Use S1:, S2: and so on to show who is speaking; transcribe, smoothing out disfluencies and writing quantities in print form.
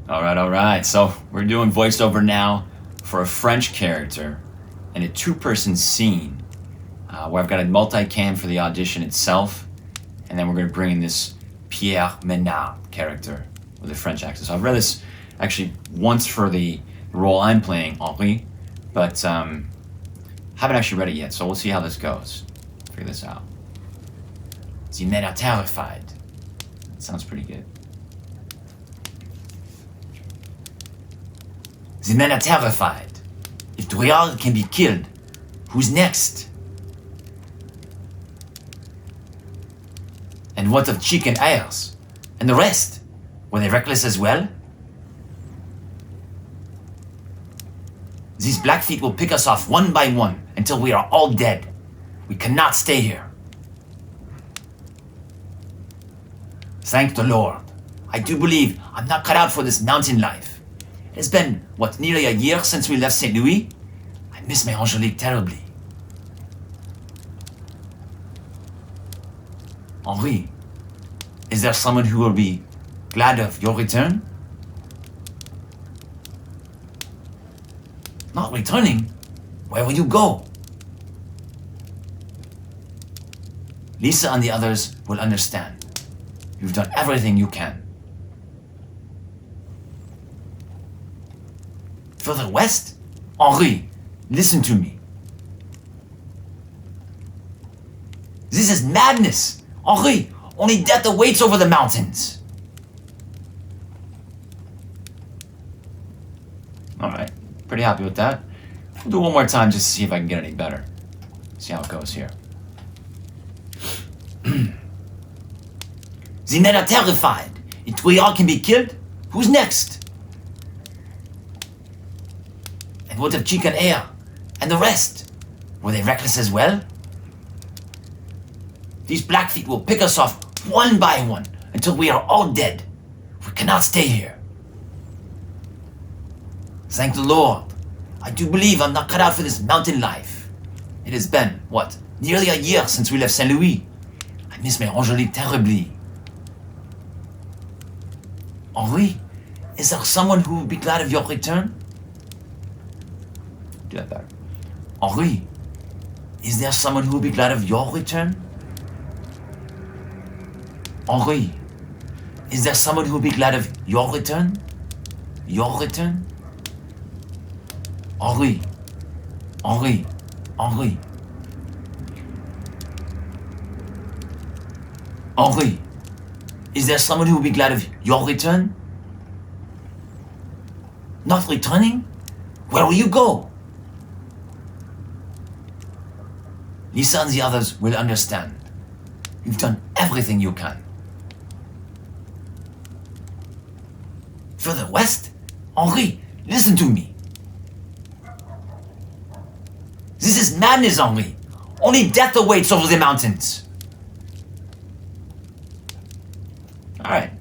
S1: All right. So we're doing voiceover now for a French character in a two-person scene where I've got a multicam for the audition itself, and then we're going to bring in this Pierre Menard character with a French accent. So I've read this actually once for the role I'm playing, Henri, but haven't actually read it yet, so we'll see how this goes. Figure this out. The men are terrified. That sounds pretty good. The men are terrified. If Drouillard can be killed, who's next? And what of Chick and Ayers? And the rest? Were they reckless as well? These Blackfeet will pick us off one by one until we are all dead. We cannot stay here. Thank the Lord. I do believe I'm not cut out for this mountain life. It's been, nearly a year since we left St. Louis? I miss my Angelique terribly. Henri, is there someone who will be glad of your return? Not returning? Where will you go? Lisa and the others will understand. You've done everything you can. Further west? Henri, listen to me. This is madness! Henri, only death awaits over the mountains! Alright, pretty happy with that. We'll do one more time just to see if I can get any better. See how it goes here. The men are terrified. If we all can be killed, who's next? And what of Chick and Air? And the rest? Were they reckless as well? These Blackfeet will pick us off one by one until we are all dead. We cannot stay here. Thank the Lord. I do believe I'm not cut out for this mountain life. It has been, nearly a year since we left Saint Louis. I miss my Angelique terribly. Henri, is there someone who would be glad of your return? Do that better. Henri, is there someone who would be glad of your return? Henri, is there someone who would be glad of your return? Your return? Henri, Henri, Henri. Henri, is there someone who would be glad of your return? Not returning? Where will you go? Lisa and the others will understand. You've done everything you can. Further west? Henri, listen to me. This is madness, Henri. Only death awaits over the mountains. All right.